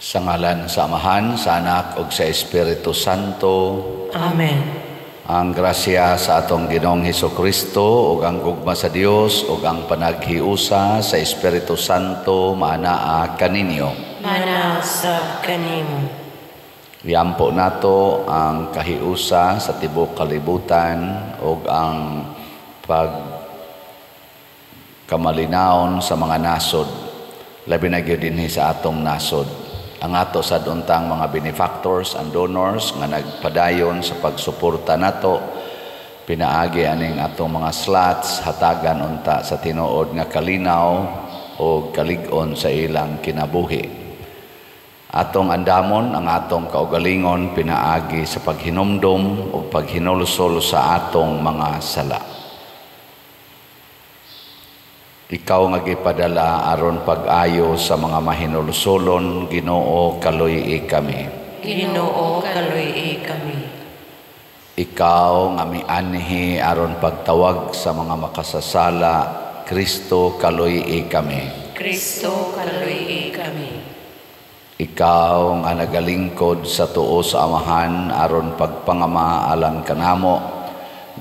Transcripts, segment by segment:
Sa ngalan sa Amahan, sa Anak, ug sa Espiritu Santo. Amen. Ang grasya sa atong Ginoong Hesukristo ug ang gugma sa Dios ug ang panaghiusa sa Espiritu Santo maanaa kaninyo. Mana sa kanimo. Iampo nato ang kahiusa sa tibuok kalibutan ug ang pagkamalinaon sa mga nasod, labi na gyud dinhi sa atong nasod. Ang ato sa duntang mga benefactors and donors nga nagpadayon sa pagsuporta nato, pinaagi aning atong mga slots hatagan unta sa tinuod nga kalinaw o kalig-on sa ilang kinabuhi. Atong andamon ang atong kaugalingon pinaagi sa paghinumdom o paghinulusol sa atong mga sala. Ikaw nga gipadala aron pag-ayo sa mga mahinulusolon, Ginoo, kaluy-i kami. Ginoo, kaluy-i kami. Ikaw nga mianhi aron pagtawag sa mga makasasala, Kristo, kaluy-i kami. Kristo, kaluy-i kami. Ikaw nga nagalingkod sa tuo sa Amahan aron pagpangama alang kanamo,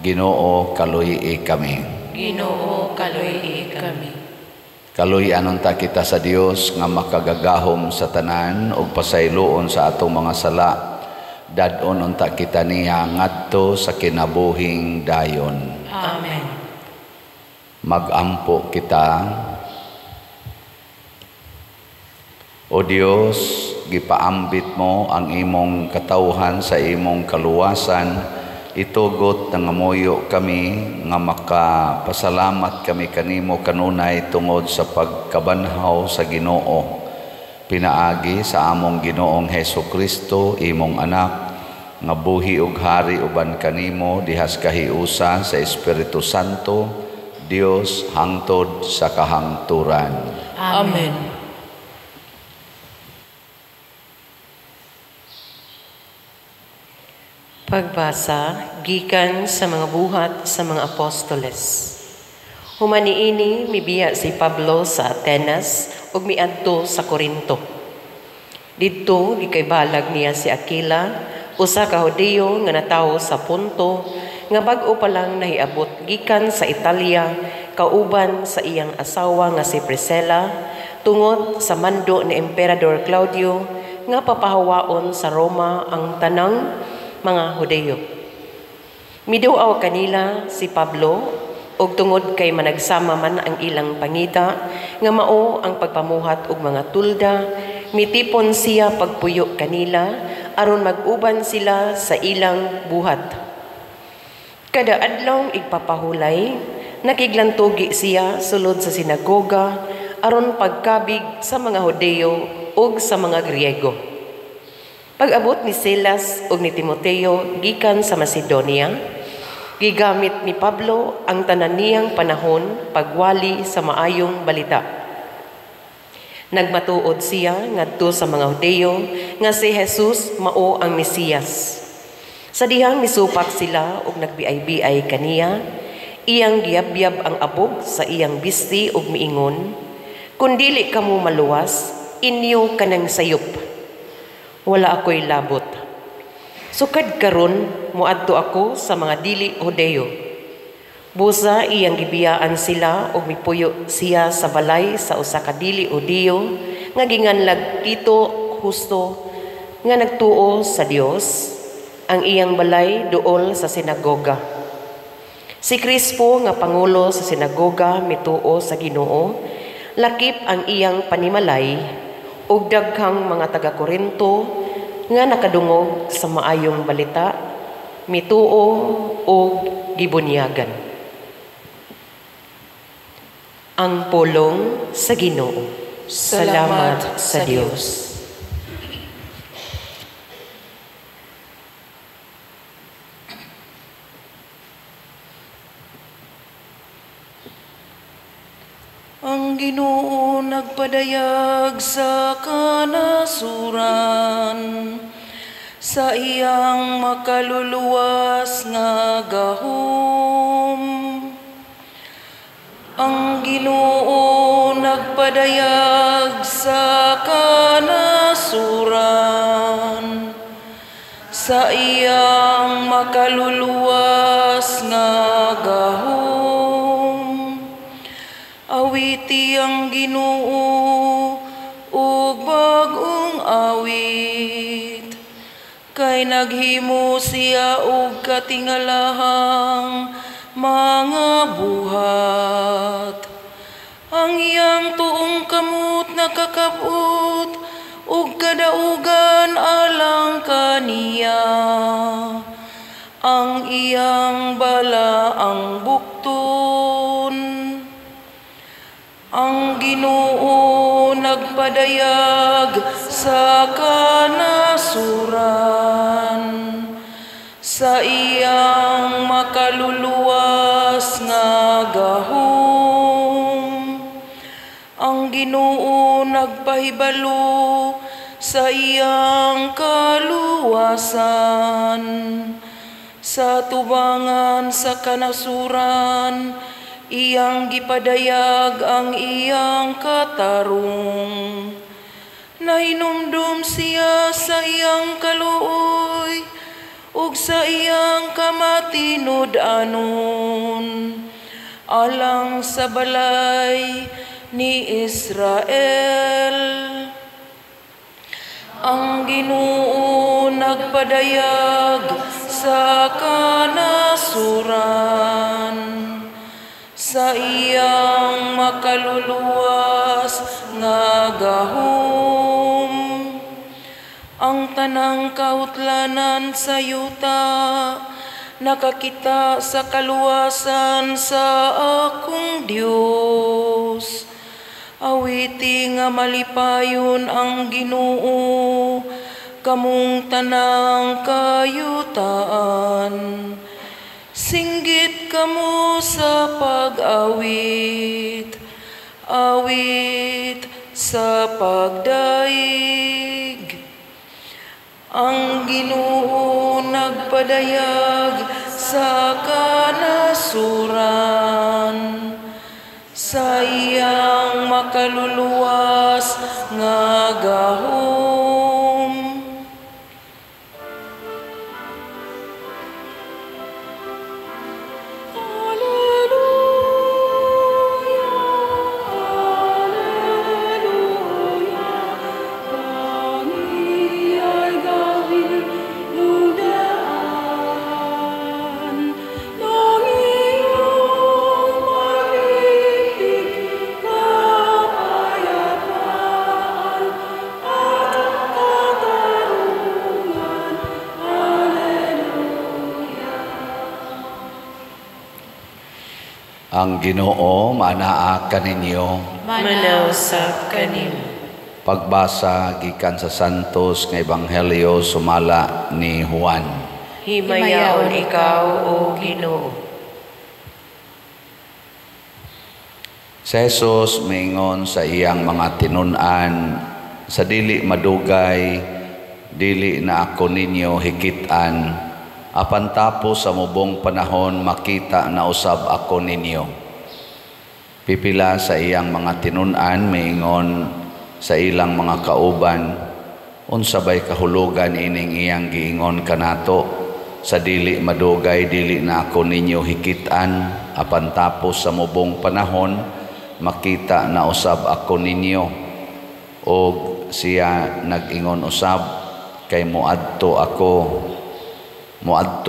Ginoo, kaluy-i kami. Ginoo, kaluy-i kami. Kaluy-an unta kita sa Dios nga makagagahom sa tanan ug pasayloon sa atong mga sala. Dadon unta kita niya ngadto sa kinabuhing dayon. Amen. Magampo kita. O Dios, gipaambit mo ang imong katawhan sa imong kaluwasan, itugot nga moyo kami nga makapasalamat kami kanimo kanunay tungod sa pagkabanhaw sa Ginoo. Pinaagi sa among Ginoong Hesukristo, imong anak, nga buhi ug hari uban kanimo dihas kahiusa sa Espiritu Santo, Dios hangtod sa kahangturan. Amen. Pagbasa gikan sa mga buhat sa mga apostoles. Humaniini mibiya si Pablo sa Atenas ug miadto sa Corinto. Didto gikaybalag niya si Aquila, usa ka Hudiyo nga natawo sa Ponto, nga bag-o pa lang nahiabot gikan sa Italia kauban sa iyang asawa nga si Priscilla tungod sa mando ni Emperador Claudio nga papahawaon sa Roma ang tanang mga Hudiyo. Miduaw kanila si Pablo og tungod kay managsama man ang ilang pangita nga mao ang pagpamuhat og mga tulda, mitipon siya pagpuyo kanila aron mag-uban sila sa ilang buhat. Kada adlaw igpapahulay, nakiglantugi siya sulod sa sinagoga aron pagkabig sa mga Hudiyo ug sa mga Griego. Pag-abot ni Silas ug ni Timoteo gikan sa Macedonia, gigamit ni Pablo ang tanan niyang panahon pagwali sa maayong balita. Nagmatuod siya ngadto sa mga Hudiyo nga si Jesus mao ang Mesiyas. Sa dihang misupak sila ug nagbiay-biay kaniya, iyang giyabyab ang abog sa iyang bisti ug miingon, "Kun dili kamo maluwas, inyo kanang sayop. Wala ako'y labot. Sukad karon moadto ako sa mga dili Hudiyo." Busa iyang gibiyaan sila ug mipuyo siya sa balay sa usa ka dili Hudiyo nga ginganlag Tito Justo nga nagtuo sa Dios. Ang iyang balay duol sa sinagoga. Si Crispo nga pangulo sa sinagoga mituo sa Ginoo, lakip ang iyang panimalay ug daghang mga taga-Korinto nga nakadungog sa maayong balita, mituo ug gibunyagan. Ang pulong sa Ginoo. Salamat sa Dios. Ang Ginoo nagpadayag sa kanasuran, sa iyang makaluluwas nga gahom. Ang Ginoo nagpadayag sa kanasuran, kanasuran. Sa iyang makaluluwas nga gahom, awiti ang Ginoo ug bag-ong awit, kay naghimo siya og katingalahang mga buhat. Ang iyang tuong kamot nakakabot ug kadaugan alang kaniya. Ang iyang bala ang bukton. Ang Ginoo nagpadayag sa kanasuran. Sa iyang makaluluwas nga gahom, ang Ginoo nagpahibalo sa iyang kaluwasan. Sa tubangan sa kanasuran, iyang gipadayag ang iyang katarong. Nahinumdum siya sa iyang kaluoy ug sa iyang kamatinud-anon, alang sa balay ni Israel. Ang Ginoo nagpadayag sa kanasuran. Sa iyang makaluluwas nga gahom, ang tanang kautlanan sa yuta nakakita sa kaluwasan sa akong Dios. Awiti nga malipayon ang Ginoo kamong tanang kayutaan. Singgit kamo sa pag-awit, awit sa pagdaig. Ang Ginoo nagpadayag sa kanasuran. Sa iyang makaluluwas nga gahom, ang Ginoo manaa kaninyo. Manausap kanim. Pagbasa gikan sa Santos nga Ebanghelyo sumala ni Juan. Himayaon ikaw, O Ginoo. Si Jesus mingon sa iyang mga tinun-an, sa dili madugay, dili na ako ninyo hikitan, apan tapos sa mubong panahon makita na usab ako ninyo. Pipila sa iyang mga tinun-an mingon sa ilang mga kauban, unsabay kahulugan ining iyang giingon kanato, sa dili madugay dili na ako ninyo hikitan, apan tapos sa mubong panahon makita na usab ako ninyo. Og siya nag-ingon usab, kay muadto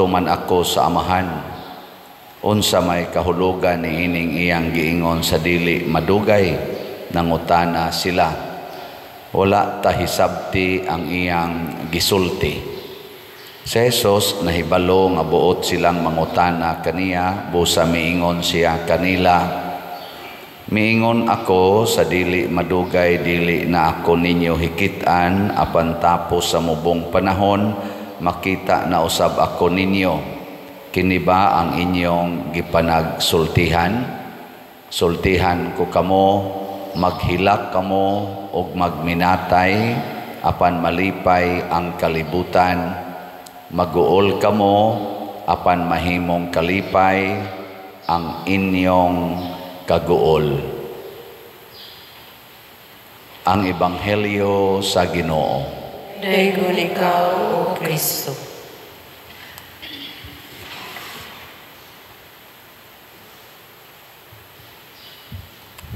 man ako sa Amahan. Unsa may kahulugan ni ining iyang giingon sa dili madugay, nangutana sila. Wala tahisabti ang iyang gisulti. Si Jesus nahibalo nga buot silang mangutana kaniya, busa miingon siya kanila, miingon ako sa dili madugay dili na ako ninyo hikitan, apan tapos sa mubong panahon makita na usab ako ninyo. Kini ba ang inyong gipanagsultihan? Sultihan ko kamo, maghilak kamo og magminatay, apan malipay ang kalibutan. Maguol kamo, apan mahimong kalipay ang inyong kaguol. ang Ebanghelyo sa Ginoo. Daygon ikaw, O Kristo.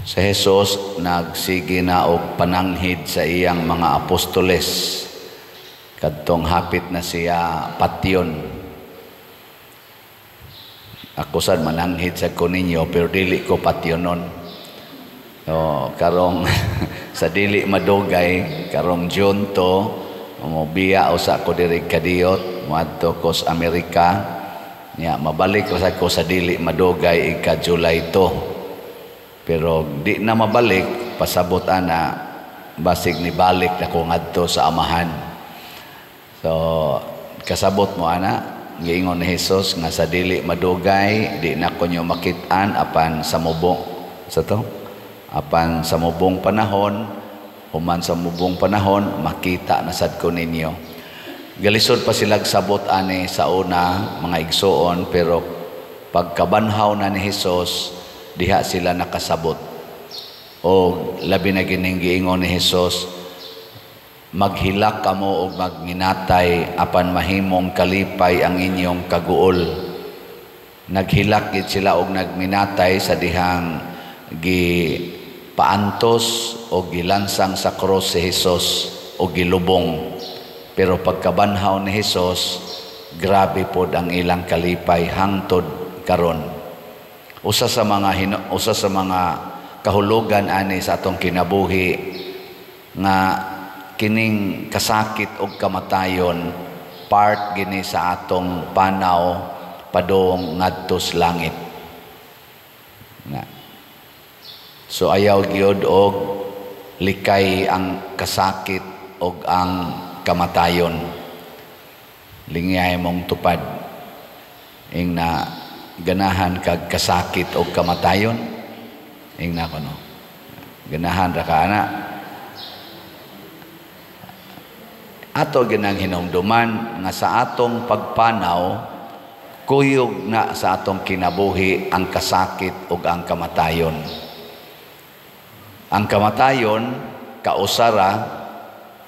Si Jesus nagsige na og pananghid sa iyang mga apostoles. Kadtong hapit na siya patyon. Ako sad mananghid sa ko ninyo pero dili ko patyonon. So, karong sa dili madugay, karong June to, biya usa ko diri kadiyot, moadto ko sa Amerika. Nya mabalik ko sa dili madugay ika July to. Pero di na mabalik, pasabot ana, basig ni balik na ko ngadto sa amahan. So, kasabot mo ana, giingon ni Jesus nga sa dili madugay, di na ko nyo makit-an apan sa mubong. Sa to? Apan sa mubong panahon, human sa mubong panahon, makita na sad ko ninyo. Galisod pa sila sabot ani sa una, mga igsoon, pero pagkabanhaw na ni Jesus, diha sila nakasabot. O labi na gining giingon ni Jesus, maghilak kamo og magminatay apan mahimong kalipay ang inyong kaguol. Naghilak gid sila og nagminatay sa dihang gipaantos o gilansang sa cross si Jesus o gilubong. Pero pagkabanhaw ni Jesus, grabe pod ang ilang kalipay hangtod karon. Usa sa mga kahulugan ani sa atong kinabuhi nga kining kasakit og kamatayon part gini sa atong panaw padong ngadto sa langit. So ayaw gyud og likay ang kasakit og ang kamatayon. Lingay mong tupad ing na ganahan kag kasakit o kamatayon ingna ko no ganahan ra ka ana ato ginang hinumduman nga sa atong pagpanaw kuyog na sa atong kinabuhi ang kasakit o ang kamatayon. Ang kamatayon kausara,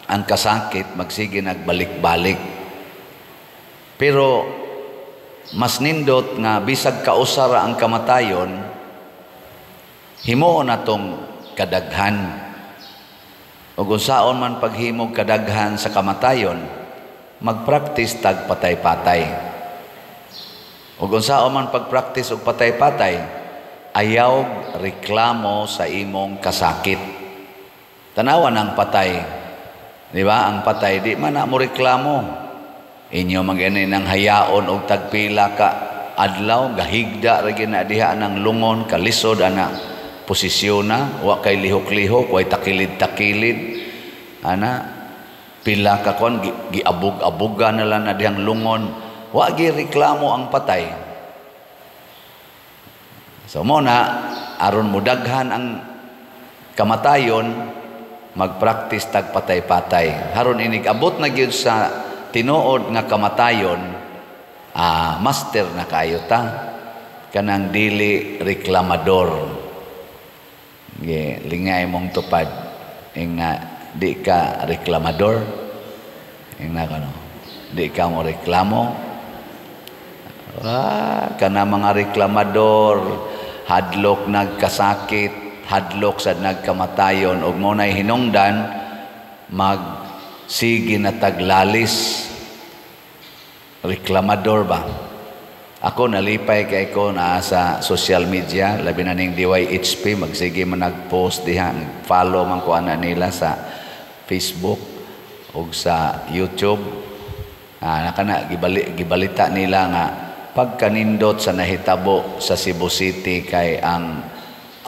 ang kasakit magsige nagbalik-balik, pero mas nindot nga bisag kausara ang kamatayon, himuon natong kadaghan. O kung saon man paghimog kadaghan sa kamatayon, magpraktis tag patay-patay. O kung saon man pagpraktis og patay-patay, ayaw reklamo sa imong kasakit. Tanawan ang patay. Di ba? Ang patay, di man na mo reklamo. Inyo magani ng hayaon og tagpila ka adlaw gahigda ra gina diha ng lungon kalisod ana posisyon na wa kay lihok-lihok way takilid-takilid ana pila ka kon giabog-abogan na lang na dihang lungon wa gi reklamo ang patay. So mo na aron mudaghan ang kamatayon magpraktis tag patay-patay haron inig abot na gyud sa tinuod nga kamatayon, master na kayo ta, kanang dili reklamador. Lingay mong tupad, ing na di ka reklamador, ing na kano, di ka mo reklamo. Kana mga reklamador, hadlok nagkasakit, hadlok sa nagkamatayon, og mo na'y hinungdan, sige na taglalis. Reklamador ba? Ako nalipay kay ko na sa social media, labi na ning DYHP, magsige man nag-post diha, follow man ko ana nila sa Facebook o sa YouTube. Nakana gibalita nila nga pagkanindot sa nahitabo sa Cebu City kay ang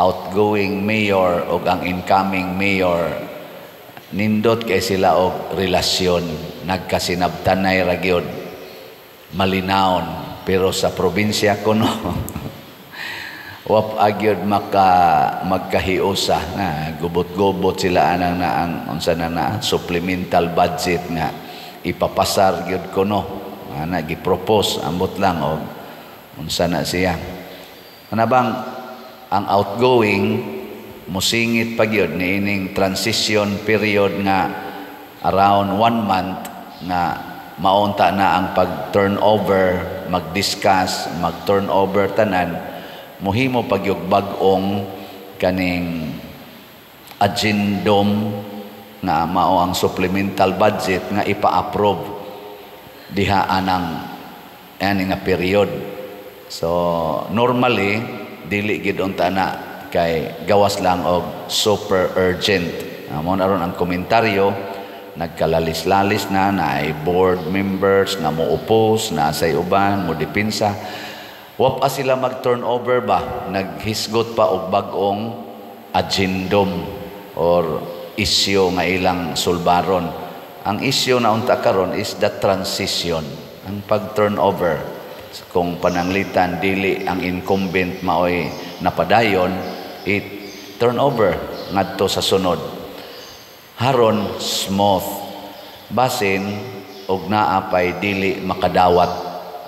outgoing mayor o ang incoming mayor nindot kay sila og relasyon, nagkasinabtanay ra gyud, malinaon. Pero sa probinsya ko no, wap agyod magkahiusa na gubot-gubot sila anang na ang unsa na supplemental budget nga ipapasar gyud ko no, ana gi-propose ambot lang og unsa na siya. Ana bang ang outgoing musingit pa gyud niining transition period nga around 1 month nga maunta na ang pag-turnover, mag-discuss, mag-turnover tanan, muhimo pag yung bag-ong kaning agendum nga mao ang supplemental budget nga ipa-approve diha anang ani nga period. So normally dili gid unta na kay gawas lang og super urgent. Amo na ron ang komentaryo, nagkalalis-lalis na ay board members na mo oppose, na say uban mo dipinsa. Wa pa sila mag-turnover ba, naghisgot pa og bag-ong agendum or issue nga ilang sulbaron. Ang issue na unta karon is the transition, ang pag-turnover. Kung pananglitan dili ang incumbent maoy napadayon, it turnover ngadto sa sunod. Haron smooth basin og naa pay dili makadawat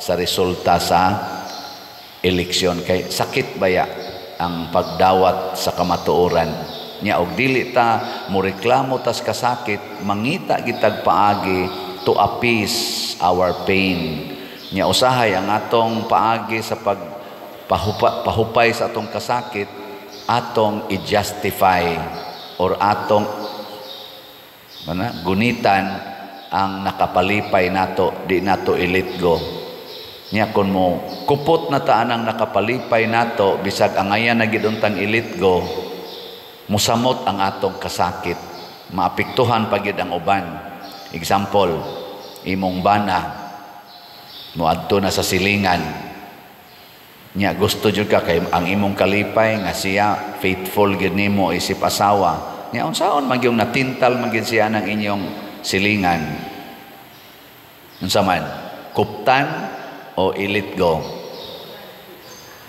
sa resulta sa eleksyon kay sakit baya ang pagdawat sa kamatuoran nya og dili ta mo reklamo tas kasakit mangita gitag paagi to appease our pain nya usahay ang atong paagi sa pahupay sa atong kasakit atong i-justify or atong gunitan ang nakapalipay nato, di nato i-let go. Nya kun mo kupot na taan ang nakapalipay nato bisag angayan na giduntang i-let go, musamot ang atong kasakit, maapektuhan pagid ang uban. Example, imong bana moadto na sa silingan. Nya gusto jud ka kay ang imong kalipay nga siya faithful gid nimo isip asawa. Nya unsaon man gyung natintal man gyud siya ng inyong silingan? Unsa man? Kuptan o i-let go?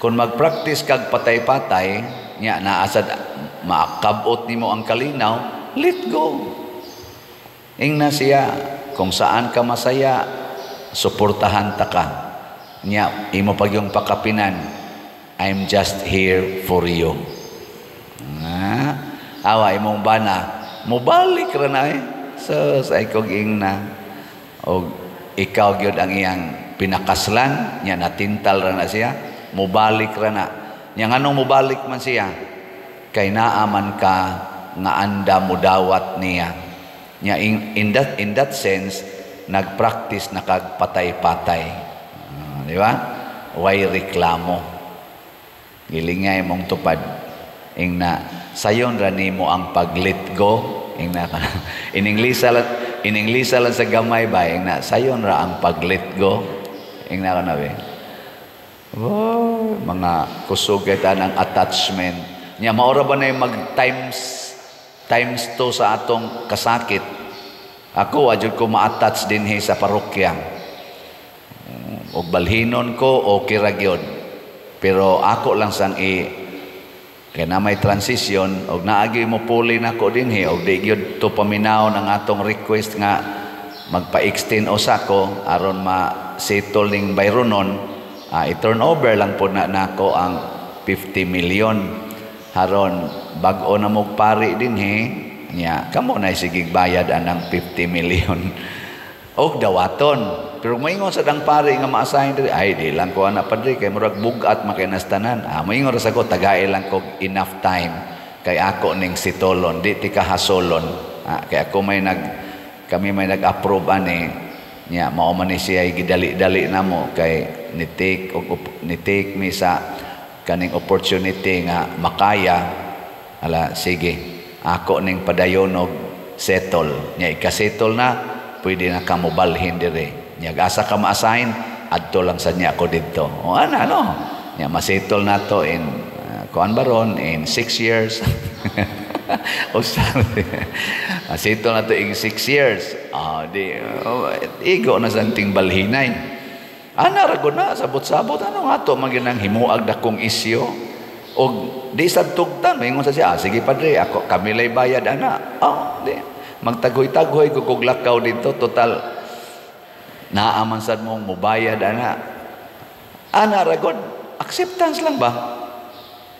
Kung mag-practice kag patay-patay, nya naasad makabot nimo ang kalinaw, let go. Ingna siya kung saan ka masaya, suportahan ta ka. Nya imo pag yung pakapinan, I'm just here for you. Awa imong bana mobalik ra na so sa ikog ingna og ikaw gyud ang iyang pinakaslan nya natintal ra na siya mobalik ra na nya nganong mobalik man siya kay naaman ka nga anda mo dawat niya nya in that sense nagpractice na kag patay-patay di ba way reklamo gilingay mong tupad ingna sayon ra nimo ang pag-let go ingna ininglisa lang sa gamay ba ingna sayon ra ang pag-let go ingna kana be mga kusugatan ang attachment nya mao ra ba na mag times 2 sa atong kasakit ako adjud ko ma-attach dinhi sa parokya og balhinon ko okay ra gyud pero ako lang sang kaya na may transition og naagi mo puli nako dinhi og di gyud to paminaw ng atong request nga magpa-extend usako aron ma-settle ning bayronon i-turn over lang po na nako ang 50 million haron bag-o na mo pari dinhi nya kamo na sigig bayad anang 50 million og dawaton pero moingon sa dang pari nga ma-assign diri ay di lang ko ana padri kay murag bugat makinastanan moingon ra sa ko tagay lang ko enough time kay ako ning sitolon di ti kahasolon kay ako kami may nag-approve ani nya mao man ni siya gidali-dali namo kay ni-take mi sa kaning opportunity nga makaya ala sige ako ning padayonog settle nya ika-settle na pwede na ka mobalhin dire nya asa ka ma-assign adto lang sa niya ako didto o ana no nya ma-settle nato in kuan baron in 6 years o sabi ma-settle nato in 6 years igo na santing balhinay ana ra gud na sabot-sabot ano nga to maginang himuag dakong isyo og di sad tugtan maingon sa siya sige padre ako kami lay bayad ana di magtagoy-tagoy ko kog lakaw dito total naaman sad mong mubayad ana ragon acceptance lang ba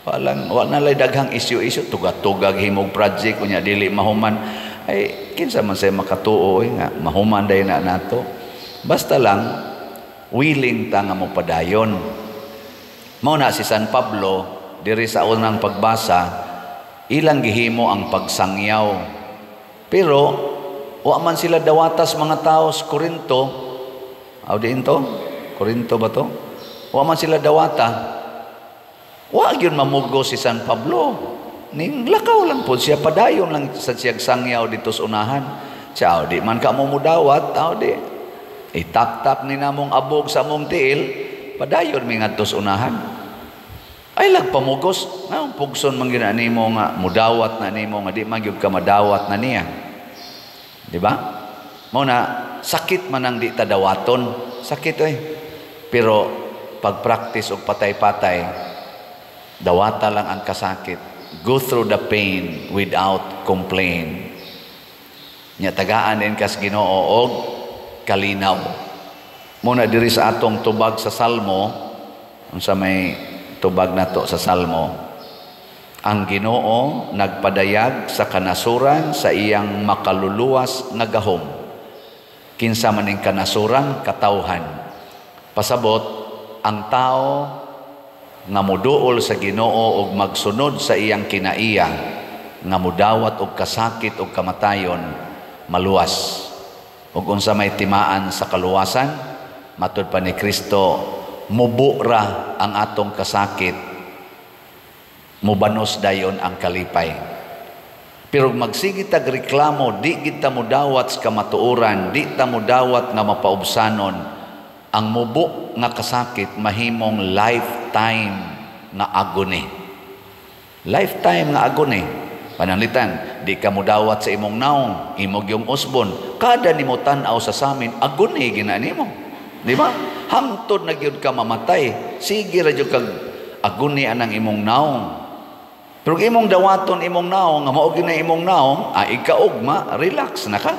Wala lay daghang issue tugag-tugag himog project kunya dili mahuman ay kinsa man say makatuo nga mahuman day na nato. Basta lang willing ta nga mo padayon. Mao na si San Pablo diri sa unang pagbasa ilang gihimo ang pagsangyaw. Pero wa man sila dawatas mga tao sa Korinto. Aw diin to? Korinto ba to? Wa man sila dawata. Wa gyud mamugo si San Pablo. Ning lakaw lang po siya padayon lang sa siyag sangyaw dito sa unahan. Siya di man ka mo mudawat, di. Itak-tak ni namong abog sa mong tiil, padayon mi ngadto sa unahan. Ay pamugos, na pugson man gyud nimo nga mudawat na nimo nga di man gyud ka madawat na niya. Di ba? Mao na sakit man ang di ta dawaton, sakit Pero pag practice og patay-patay, dawata lang ang kasakit. Go through the pain without complain. Nya tagaan din kas Ginoo og kalinaw. Muna diri sa atong tubag sa Salmo, unsa may tubag nato sa Salmo, ang Ginoo nagpadayag sa kanasuran sa iyang makaluluwas nga gahom. Kinsa man ning kanasuran katawhan. Pasabot ang tao nga moduol sa Ginoo ug magsunod sa iyang kinaiya nga mudawat og kasakit ug kamatayon maluwas. Ug unsa may timaan sa kaluwasan, matud pa ni Kristo, mubura ang atong kasakit, mubanos dayon ang kalipay. Pero magsige tag reklamo, di kita mudawat sa kamatuoran, di ta mudawat nga mapaubsanon. Ang mubo nga kasakit mahimong lifetime nga agony. Lifetime nga agony. Pananglitan, di ka mudawat sa imong naong, imog yung usbon, kada nimo tan-aw sa samin, agony gina nimo. Di ba? Hangtod na gyud ka mamatay. Sige ra jud kag agony anang imong naong. Pero imong dawaton imong naong, nga mao gyud na imong naong, ikaugma, relax na ka.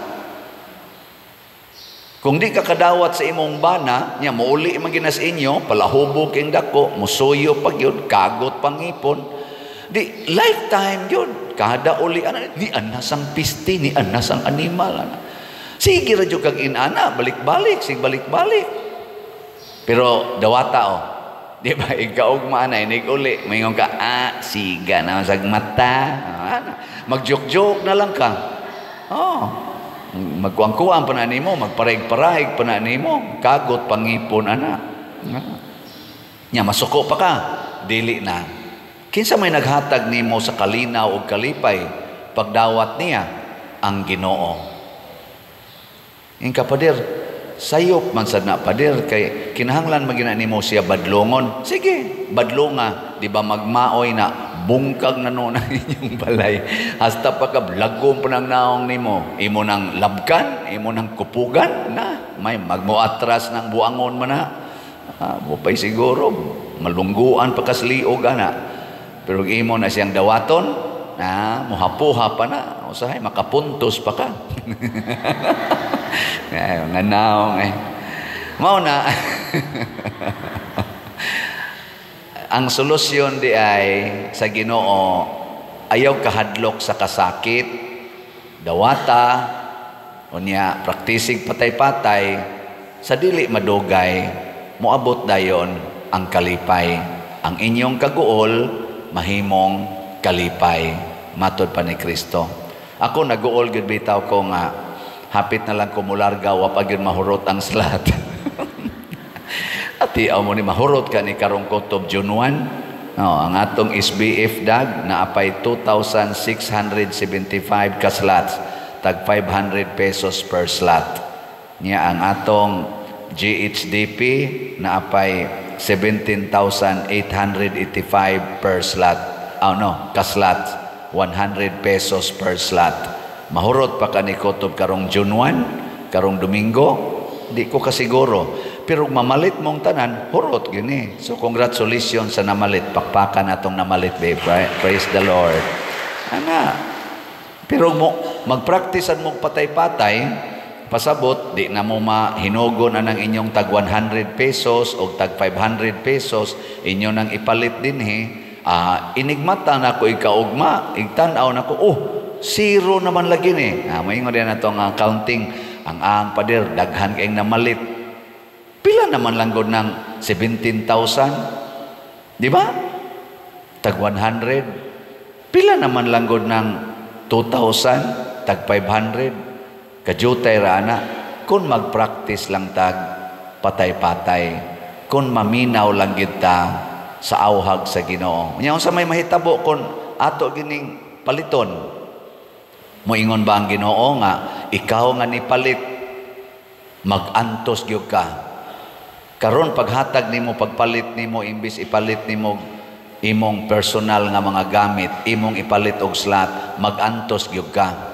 Kung di ka kadawat sa imong bana, nya mauli man ginas inyo, palahubog king dako, musuyo pag yun, kagot pangipon. Di lifetime yun. Kada uli di anasang pisti, ni anasang animal. Sige ra jud kag inana, balik-balik, sig balik-balik. Pero dawata di ba ikaw maanay nig uli, mayong ka siga na sa mata. Magjoke-joke na lang ka. Magkuang-kuang pa na nimo, magparahig-parahig pa na nimo, kagot pangipon ana. Nya masuko pa ka, dili na. Kinsa may naghatag nimo sa kalinaw ug kalipay pagdawat niya ang Ginoo. Ingka pader, sayop man sad na pader kay kinahanglan magina nimo siya badlongon. Sige, badlonga, di ba magmaoy na bungkag na noon ang inyong balay. Hasta pagkablagom pa ng naong nimo. Imo ng labkan, imo ng kupugan, na may magmuatras ng buangon man na. Bupay siguro, malungguan pa kasliog na. Pero imo na siyang dawaton, muhapuha pa na. Usahay, makapuntos pa ka. Nga naong Mao na. Ang solusyon di ay sa Ginoo, ayaw kahadlok sa kasakit, dawata, unya praktisig patay-patay, sa dili madugay, moabot dayon ang kalipay. Ang inyong kaguol, mahimong kalipay. Matod pa ni Kristo. Ako naguol gyud bitaw ko nga, hapit na lang ko mularga, wa pa gyud mahurot ang slat. Ati mo ni mahurot ka ni karong kutob June 1. Ang atong SBF dag na apay 2,675 ka slots, tag 500 pesos per slot. Nya ang atong GHDP na apay 17,885 per slot. Ka slot, 100 pesos per slot. Mahurot pa ka ni kutob karong June 1, karong Domingo, di ko kasiguro. Pero mamalit mong tanan, hurot gini. So congratulations sa namalit. Pakpakan atong namalit, babe. Praise the Lord. Ana. Pero magpraktisan mong patay-patay, pasabot, di na mo mahinugon na ng inyong tag 100 pesos o tag 500 pesos, inyo nang ipalit din Inigmata na ko ikaugma, igtanaw na ko, zero naman lagi ni. Maingon din na itong counting, ang pader, daghan kaing namalit. Pila naman lang god ng 17,000? Di ba? Tag 100. Pila naman lang god ng 2,000? Tag 500. Kajutay rana. Kung mag-practice lang tag patay-patay, kung maminaw lang kita sa awhag sa Ginoo. Nya sa may mahitabo kung ato gining paliton. Moingon ba ang Ginoo nga ikaw nga ni palit, mag-antos gyud ka. Karon paghatag nimo, pagpalit nimo, imbis ipalit nimo imong personal nga mga gamit, imong ipalit og slot, mag-antos gyud ka.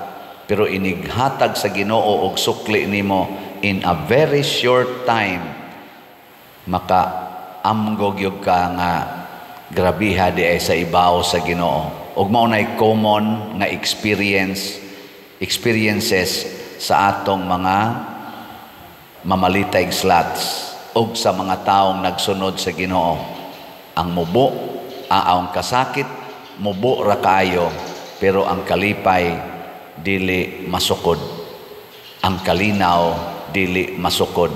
Pero inighatag sa Ginoo og sukli nimo, in a very short time maka-amgog gyud ka nga grabiha di ay sa ibaw sa Ginoo. Ug mao nay common nga experiences sa atong mga mamalitay slots ug sa mga taong nagsunod sa Ginoo. Ang mubo, ang kasakit, mubo ra kaayo, pero ang kalipay dili masukod. Ang kalinaw dili masukod.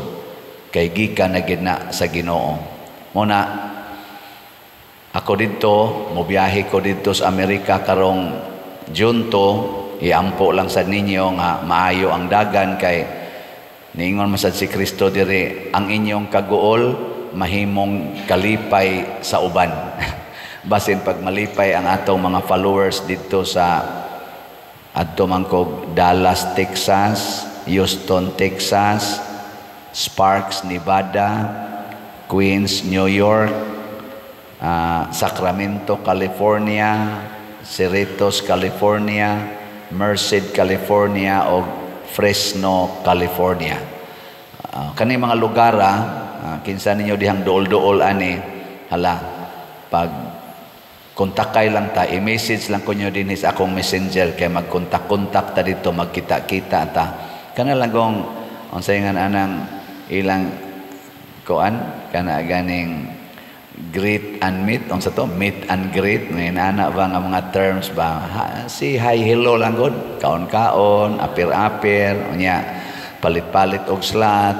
Kay gikan na gid na sa Ginoo. Muna ako dito, mobiyahe ko dito sa Amerika karong June 2, iampo lang sa ninyo nga maayo ang dagan kay niingon masad si Kristo diri, ang inyong kaguol mahimong kalipay sa uban. Basin pag malipay ang atong mga followers dito sa adto mangkog Dallas, Texas, Houston, Texas, Sparks, Nevada, Queens, New York, Sacramento, California, Cerritos, California, Merced, California o Fresno, California. Kani mga lugar kinsa ninyo dihang dool-dool ani, hala pag kontakay lang ta, i-message lang ko nyo din sa akong messenger kay magkontak-kontak ta dito, magkita-kita ta. Kana lang kung unsay nga anang ilang kuan kana ganing greet and meet, unsa to, meet and greet, may ana ba nga mga terms ba, si hi hello lang gud, kaon-kaon, apir-apir, unya palit-palit og slot.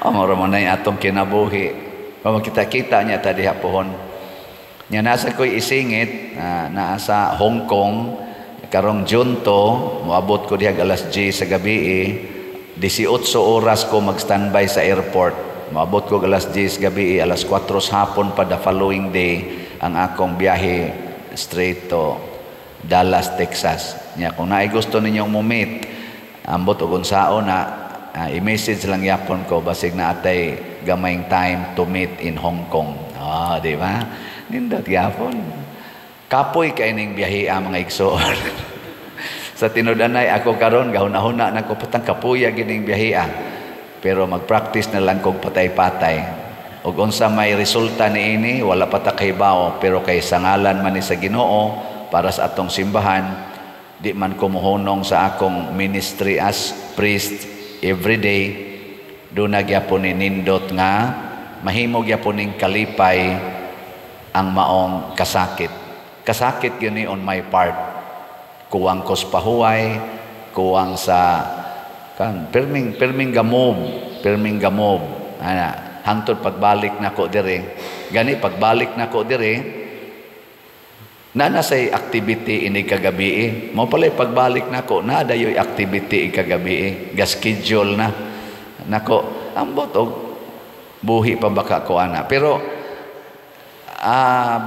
Moro man nay atong kinabuhi. Pamagkita-kita niya ta diha pohon. Nya nasa ko'y isingit, naa sa Hong Kong, karong June 2, moabot ko diha alas 10 sa gabi, 18 oras ko mag-standby sa airport. Moabot ko alas 10 gabi, alas 4 hapon pa the following day, ang akong biyahe straight to Dallas, Texas. Nya kung naay gusto ninyong mo-meet, ambot og unsaon na i-message lang yapon ko basig na atay gamayng time to meet in Hong Kong. Di ba? Nindot yapon. Kapoy kay ning biyahe mga igsoon. Sa tinud-anay ako karon gahuna-huna na ko putang kapuya gining biyahe. Pero mag-practice na lang kog patay-patay. Ug unsa may resulta niini wala pa ta kahibaw, pero kay sangalan man ni sa Ginoo para sa atong simbahan, di man ko mohunong sa akong ministry as priest every day, do na gyapon ni nindot nga mahimo gyapon ning kalipay ang maong kasakit. Kasakit yun on my part. Kuwang ko sa pahuway, kuwang sa perming gamob. Hangtod pagbalik na ko dire. Gani pagbalik na ko dire, nanasay activity ini kagabi. Mo pala pagbalik na ko, nadayoy activity kagabi. Ga-schedule na. Nako, ambot og buhi pa baka ko ana. Pero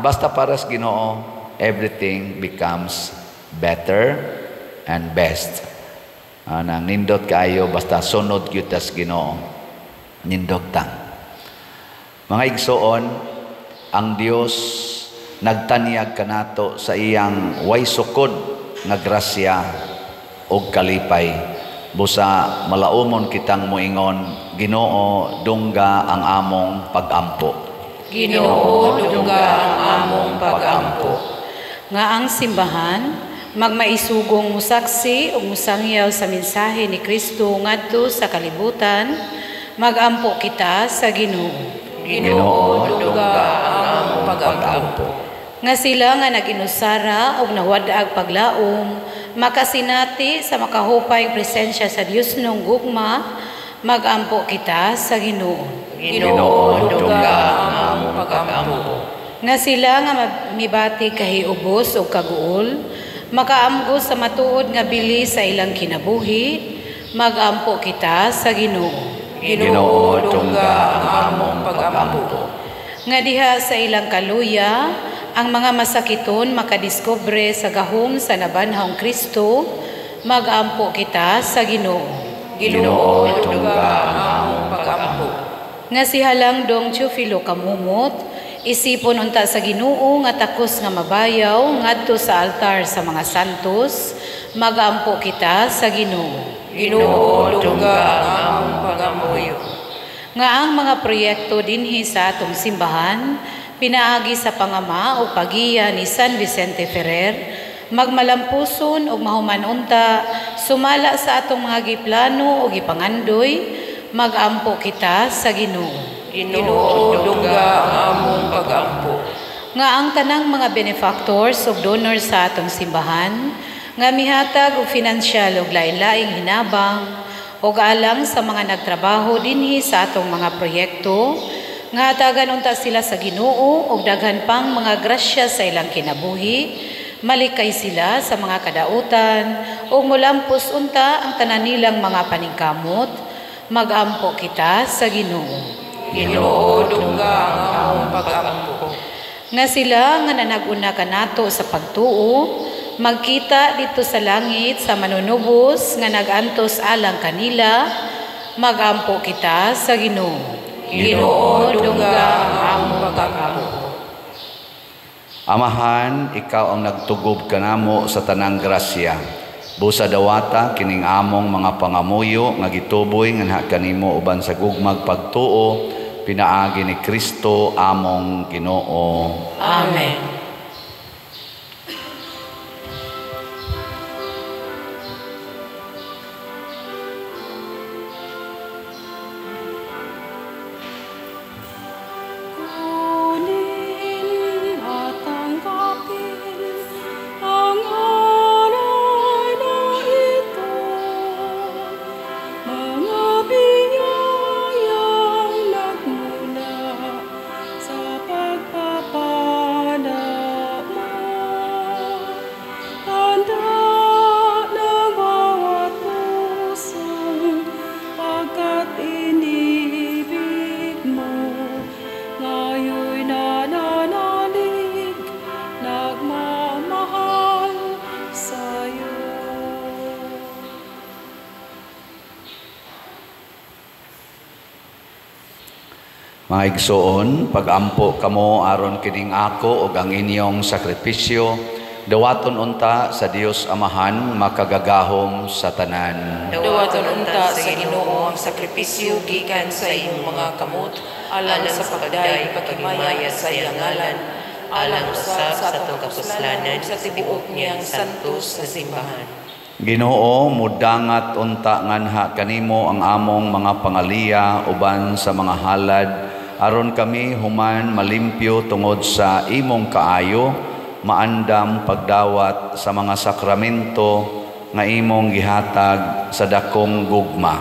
basta para sa Ginoo, everything becomes better and best. Nang nindot kayo, basta sunod gyud tas Ginoo. Nindot ta. Mga igsoon, ang Dios nagtanyag kanato sa iyang way sukod nga grasya og kalipay. Busa malaumon kitang moingon, Ginoo dungga ang among pagampo. Ginoo dungga ang among pagampo. Nga ang simbahan magmaisugong musaksi o musangyaw sa mensahe ni Kristo ngadto sa kalibutan, magampo kita sa Ginoo. Ginoo dungga ang among pagampo. Nga sila nga naginusara og nawadag paglaom, makasinati sa makahupay presensya sa Dios nung gugma, magampo kita sa Ginoo. Ginoo, duga ang among pagampo. Nga sila nga mibati kahiubos o kaguol, makaamgo sa matuod nga bili sa ilang kinabuhi, magampo kita sa Ginoo. Ginoo, duga ang among pagampo. Nga diha sa ilang kaluya, ang mga masakiton makadiskubre sa gahom sa nabanhawng Kristo, magampo kita sa Ginoo. Ginoo, duga ang among pagampo. Nga si Halang Dong Teofilo kamumot, isipon unta sa Ginoo nga takos nga mabayaw ngadto sa altar sa mga santos, magampo kita sa Ginoo. Ginoo, duga ang among pagampo. Nga ang mga proyekto dinhi sa atong simbahan, pinaagi sa pangama o pagiya ni San Vicente Ferrer, magmalampuson o mahumanunta, sumala sa atong mga giplano o gipangandoy, magampo kita sa Ginoo. Ginoo, duga ang among pagampo. Nga ang tanang mga benefactors o donors sa atong simbahan, nga mihatag og finansyal og lain-laing hinabang, o alang sa mga nagtrabaho dinhi sa atong mga proyekto, nga hatagan unta sila sa Ginoo og daghan pang mga grasya sa ilang kinabuhi, malikay sila sa mga kadautan ug molampos unta ang tanan nilang mga paningkamot, magampo kita sa Ginoo. Ginoo, duga ang among pagampo. Nga sila nga nanaguna kanato sa pagtuo, magkita dito sa langit sa manunubos nga nagantos alang kanila, magampo kita sa Ginoo. Ginoo, duga ang among pagampo. Amahan, ikaw ang nagtugob kanamo sa tanang grasya. Busa dawata kining among mga pangamuyo nga gituboy nga kanimo uban sa gugmag pagtuo, pinaagi ni Kristo among Ginoo. Amen. Mga igsoon, pagampo kamo aron kining ako ug ang inyong sakripisyo, dawaton unta sa Dios Amahan makagagahom sa tanan. Dawaton unta sa Ginoo ang sakripisyo gikan sa imong mga kamot, alang sa pagday pagkimaya sa iyang ngalan, alang usab sa atong kapuslanan sa tibuok niyang santos nga simbahan. Ginoo, mudangat unta nganha kanimo ang among mga pangaliya uban sa mga halad, aron kami human malimpyo tungod sa imong kaayo, maandam pagdawat sa mga sakramento nga imong gihatag sa dakong gugma.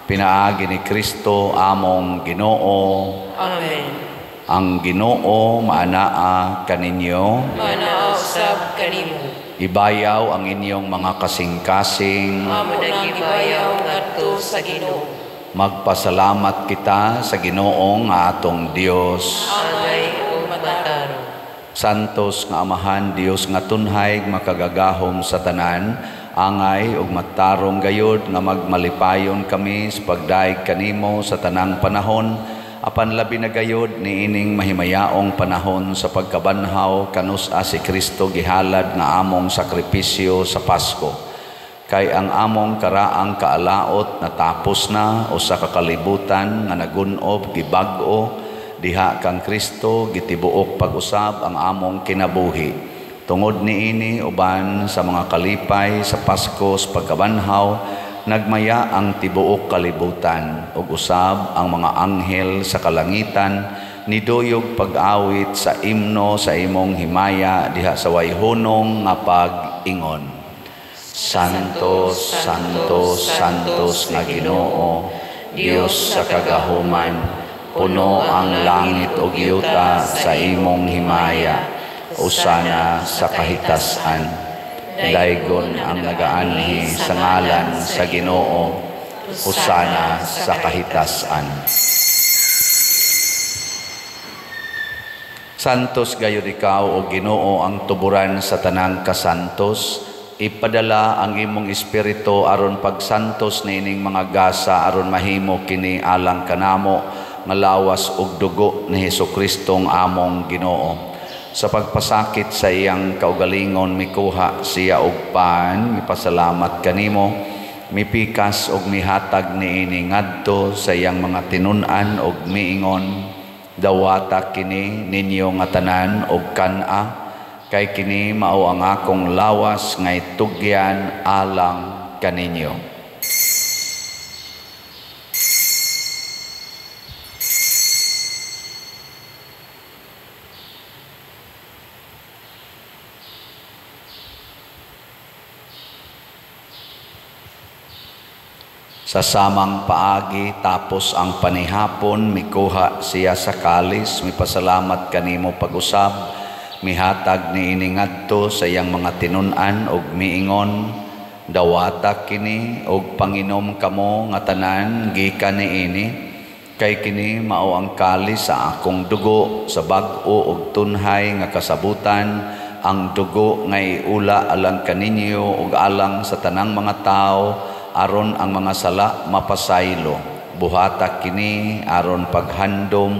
Pinaagi ni Kristo among Ginoo. Amen. Ang Ginoo maanaa kaninyo. Manaaw sab kanimo. Ibayaw ang inyong mga kasing-kasing. Amo nang gibayaw ngadto sa Ginoo. Magpasalamat kita sa Ginoong nga atong Dios. Angay o mataro. Santos nga Amahan, Dios nga tunhay makagagahom sa tanan, angay ug matarong gayod nga magmalipayon kami sa pagdaig kanimo sa tanang panahon, apan labi na gayod niining mahimayaong panahon sa pagkabanhaw kanus-a si Kristo gihalad nga among sakripisyo sa Pasko. Kay ang among karaang kaalaot natapos na o sa kakalibutan nga nagunob gibag-o, diha kang Kristo gitibuok pag-usab ang among kinabuhi. Tungod niini uban sa mga kalipay sa Pasko sa pagkabanhaw, nagmaya ang tibuok kalibutan ug usab ang mga anghel sa kalangitan niduyog pag-awit sa imno sa imong himaya diha sa wayhunong nga pag-ingon. Santos, Santos, Santos nga Ginoo, Dios sa kagahuman, puno ang langit ug yuta sa imong himaya. Hosana sa kahitasan. Daygon ang nagaanhi sa ngalan sa Ginoo. Hosana sa kahitasan. Santos gayud ikaw o Ginoo ang tuburan sa tanang kasantos. Ipadala ang imong espiritu aron pagsantos niining mga gasa aron mahimo kini alang kanamo nga lawas ug dugo ni Hesukristo ang among Ginoo. Sa pagpasakit sa iyang kaugalingon mikuha siya og pan, mipasalamat kanimo, mipikas og mihatag niini ngadto sa iyang mga tinun-an og miingon, dawata kini ninyo nga tanan og kan-a, kay kini mao ang akong lawas nga itugyan alang kaninyo. Sa samang paagi tapos ang panihapon, mikuha siya sa kalis, mipasalamat kanimo pag-usab, mihatag niini ngadto sa iyang mga tinun-an og miingon, dawata kini og panginom kamo nga tanan gikan niini, kay kini mao ang kalis sa akong dugo sa bag-o og tunhay nga kasabutan, ang dugo nga iula alang kaninyo ug alang sa tanang mga tao, aron ang mga sala mapasaylo. Buhata kini aron paghandom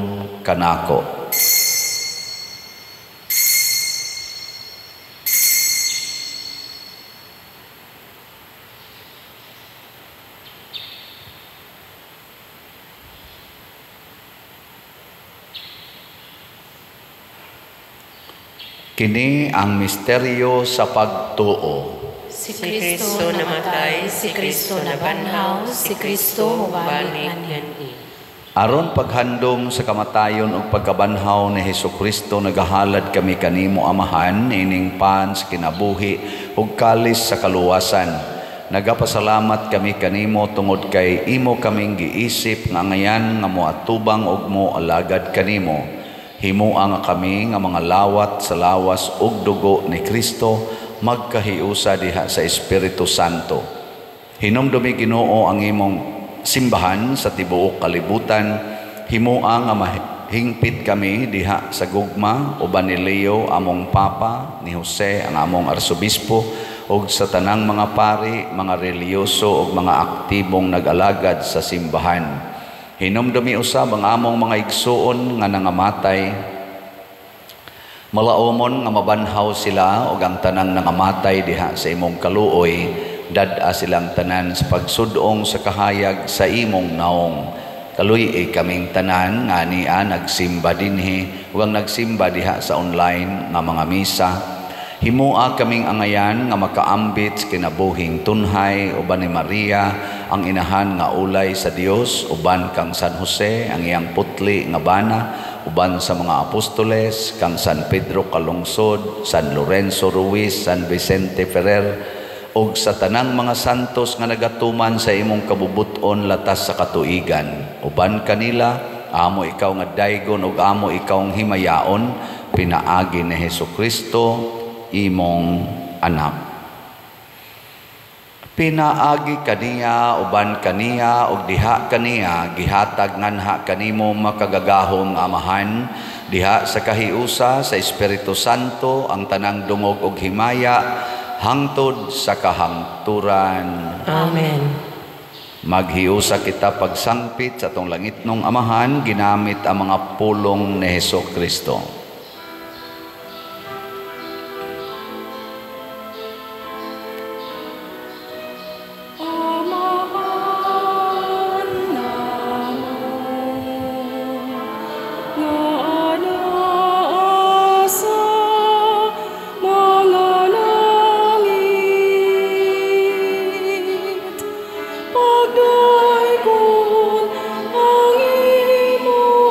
kanako. Kini ang misteryo sa pagtuo. Si Kristo namatay, si Kristo nabanhaw, si Kristo mubalik ngani. Aron paghandom sa kamatayon ug pagkabanhaw ni Hesukristo, nagahalad kami kanimo Amahan ining pan sa kinabuhi ug kalis sa kaluwasan. Nagapasalamat kami kanimo tungod kay imo kaming giisip nga ngayan nga moatubang ug moalagad kanimo. Himua nga kami nga mga lawat sa lawas ug dugo ni Kristo, magkahiusa diha sa Espiritu Santo. Hinumdumi Ginoo ang imong simbahan sa tibuok kalibutan. Himua nga mahingpit kami diha sa gugma uban ni Leo among Papa, ni Jose ang among Arsobispo, ug sa tanang mga pari, mga reliyoso ug mga aktibong nag-alagad sa simbahan. Hinumdumi usab ang among mga igsuon nga nangamatay. Malaumon nga mabanhaw sila ug ang tanang nangamatay diha sa imong kaluoy, dad-a silang tanan sa pagsudong sa kahayag sa imong naong. Kaluy kaming tanan nga niya nagsimba dinhi ug ang nagsimba diha sa online nga mga misa. Himua kaming angayan nga makaambit sa kinabuhing tunhay uban ni Maria ang inahan nga ulay sa Dios, uban kang San Jose ang iyang putli nga bana, uban sa mga apostoles kang San Pedro Calungsod, San Lorenzo Ruiz, San Vicente Ferrer, ug sa tanang mga santos nga nagatuman sa imong kabubuton latas sa katuigan. Uban kanila, amo ikaw nga daygon ug amo ikaw ang himayaon, pinaagi ni Hesukristo imong anak. Pinaagi kaniya uban kaniya ug diha kaniya gihatag nganha kanimo makagagahong Amahan diha sa kahiusa sa Espiritu Santo ang tanang dungog ug himaya hangtod sa kahangturan. Amen. Maghiusa kita pagsangpit sa atong langitnong Amahan ginamit ang mga pulong ni Hesukristo. Pagdaig ko ang imong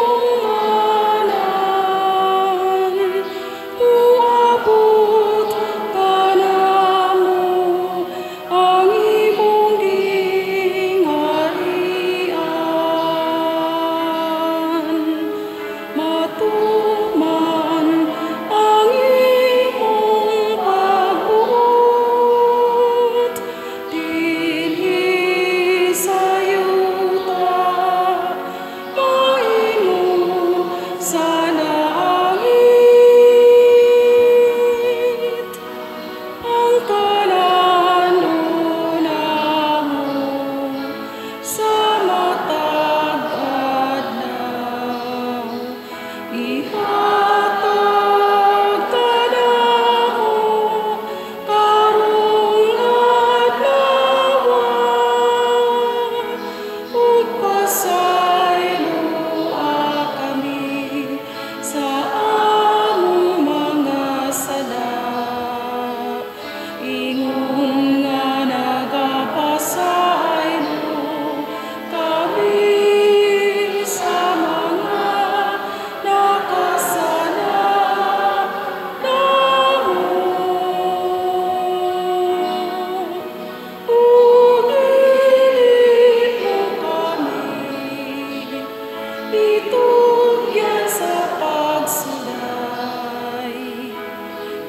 Itugyan sa pagsulay,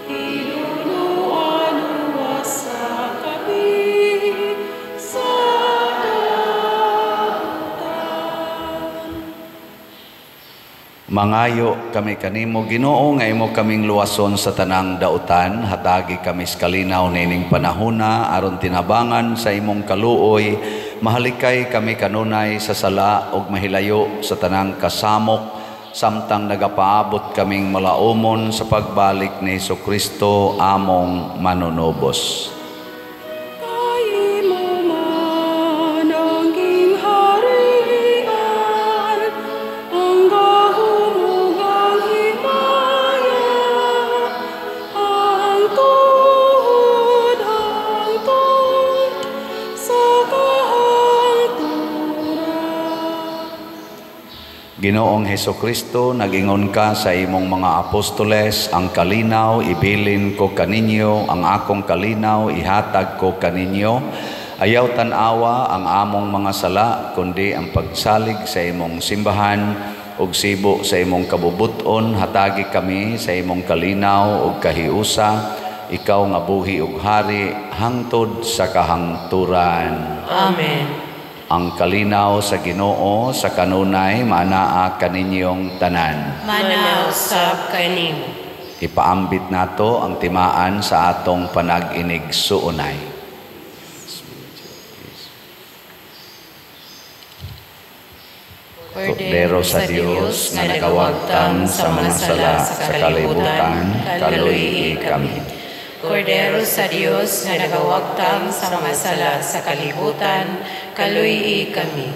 iluluan luwas sa kabi, sa damutan. Mangayo kami kanimo Ginoo nga imo kaming luwason sa tanang dautan, hatagi kami sa kalinaw nining panahona aron tinabangan sa imong kaluoy, mahalikay kami kanunay sa sala ug mahilayo sa tanang kasamok, samtang nagapaabot kaming malaumon sa pagbalik ni Jesucristo among manunubos. Kaimo man ang gingharian, ang gahumugang himaya, ang tuhod hangtod sa kahangturan. Ginoong Hesukristo, nag-ingon ka sa imong mga apostoles, ang kalinaw ibilin ko kaninyo, ang akong kalinaw ihatag ko kaninyo. Ayaw tanawa ang among mga sala, kundi ang pagsalig sa imong simbahan ug sibo sa imong kabubuton, hatagi kami sa imong kalinaw ug kahiusa, ikaw nga buhi ug hari hangtod sa kahangturan. Amen. Ang kalinaw sa Ginoo sa kanunay manaa kaninyong tanan. Manaw sab kanimo. Ipaambit nato ang timaan sa atong panag-inig suunay. Kordero sa Dios nga nagawagtang sa mga sala sa kalibutan, kaluyi kami. Kordero sa Dios nga nagawagtang sa mga sala sa kalibutan, kaluyi kami.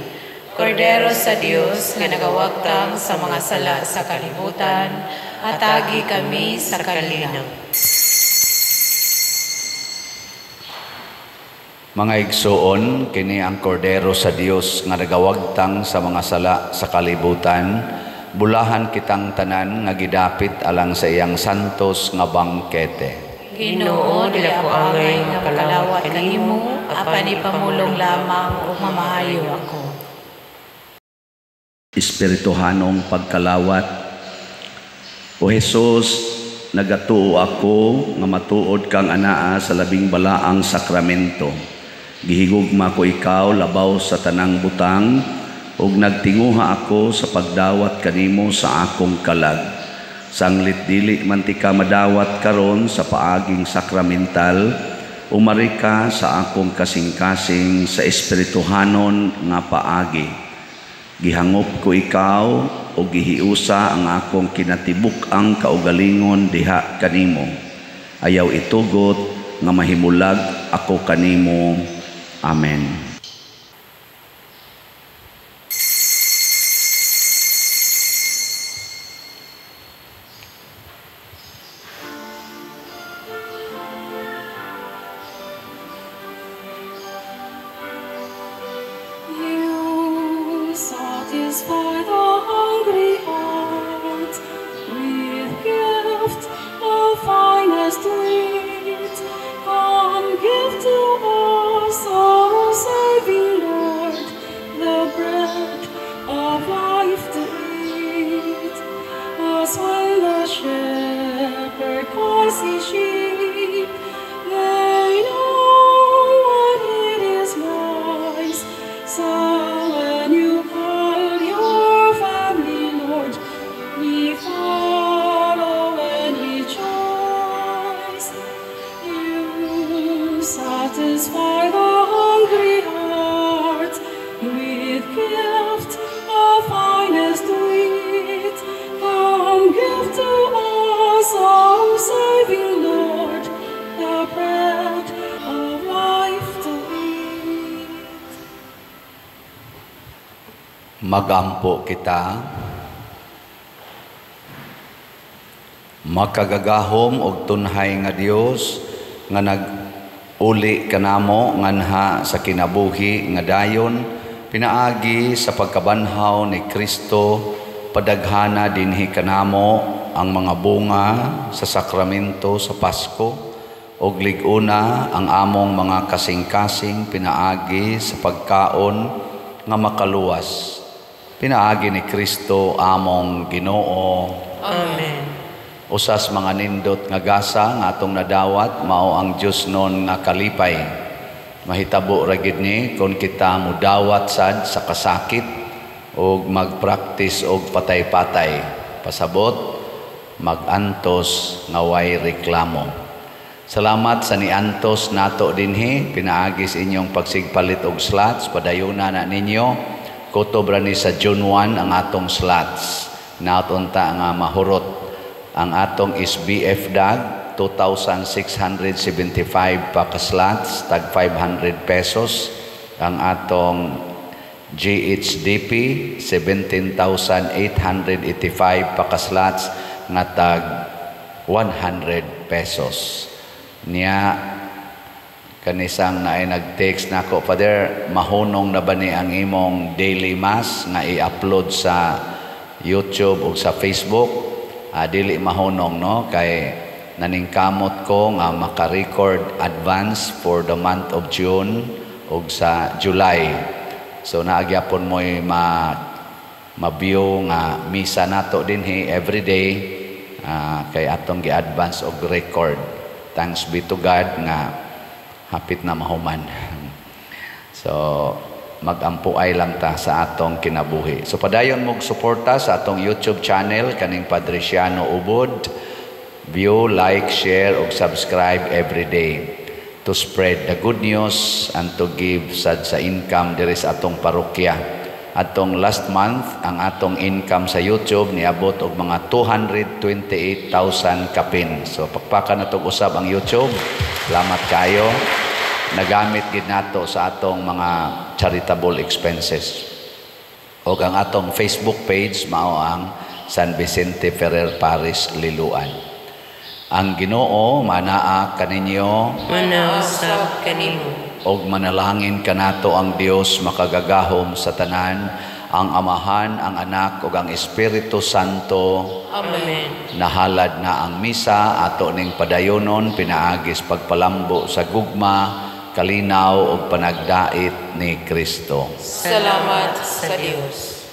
Kordero sa Dios nga nagawagtang sa mga sala sa kalibutan, atagi kami sa kalinaw. Mga igsoon, kini ang kordero sa Dios nga nagawagtang sa mga sala sa kalibutan, bulahan kitang tanan nga gidapit alang sa iyang santos nga bangkete. Ginoo, dila ko angay nga Kalawat kanimo, apan ipamulong lamang o mamahayo ako. Espirituhanong pagkalawat. O Jesus, nagatuo ako nga matuod kang anaa sa labing balaang sakramento. Gihigugma ko ikaw labaw sa tanang butang, ug nagtinguha ako sa pagdawat kanimo sa akong kalag. Sanglit dili man ti ka madawat karon sa paaging sakramental, umari ka sa akong kasing-kasing sa espirituhanon nga paagi. Gihangop ko ikaw o gihiusa ang akong kinatibuk-ang kaugalingon diha kanimo. Ayaw itugot nga mahimulag ako kanimo. Amen. You satisfy the hungry heart with gift of finest wheat. Come, give to us, our saving Lord, the bread of life to eat. As when the shepherd calls his sheep, they know what it is wise. So when you call your family, Lord, we follow and rejoice. You satisfy the hungry heart with gift of finest wheat. Come, give to us, our saving Lord, the bread of life to eat. Magampo kita, makagagahom og tunhay nga Dios nga nag-uli kanamo nganha sa kinabuhi nga dayon, pinaagi sa pagkabanhaw ni Kristo, padaghana dinhi kanamo ang mga bunga sa sakramento sa Pasko, ug lig-una ang among mga kasing-kasing pinaagi sa pagkaon nga makaluwas. Pinaagi ni Kristo among Ginoo. Amen. Usas mga nindot nga gasa nga atong nadawat mao ang Dios non nga kalipay. Mahitabo ra gid ni kon kita mudawat sad sa kasakit o magpractice og patay-patay. Pasabot magantos nga way reklamo. Salamat sa niantos nato dinhi, pinaagis inyong pagsigpalit og slots, padayuna na ninyo. Kutob ra ni sa June 1 ang atong slots. Nautunta nga mahurot ang atong SBF DAG 2,675 pa ka slots, tag 500 pesos. Ang atong GHDP 17,885 pa ka slots nga tag 100 pesos. Niya kanisang na ay nag-text na ako, Father, mahunong na ba ni ang imong daily mass nga i-upload sa YouTube o sa Facebook? Dili mahunong, no? Kay naningkamot ko nga maka-record advance for the month of June o sa July. So naagyapon mo'y ma-view nga misa nato dinhi everyday kay atong gi-advance og record. Thanks be to God nga hapit na mahuman. So magampuay lang ta sa atong kinabuhi. So padayon mog suporta sa atong YouTube channel kaning Padre Siano Ubod. View, like, share ug subscribe every day to spread the good news and to give sad sa income diri sa atong parokya. Atong last month ang atong income sa YouTube niabot og mga 228,000 kapin. So pakpakan natong usab ang YouTube. Salamat kayo. Nagamit gid nato sa atong mga charitable expenses. Og ang atong Facebook page mao ang San Vicente Ferrer Parish Liloan. Ang Ginoo manaa kaninyo, Manausab kanimo. og manalangin kanato ang Dios makagagahom sa tanan, ang Amahan, ang Anak ug ang Espiritu Santo. Amen. Nahalad na ang misa ato ning padayonon pinaagis pagpalambo sa gugma, kalinaw ug panagdait ni Kristo. Salamat sa Dios.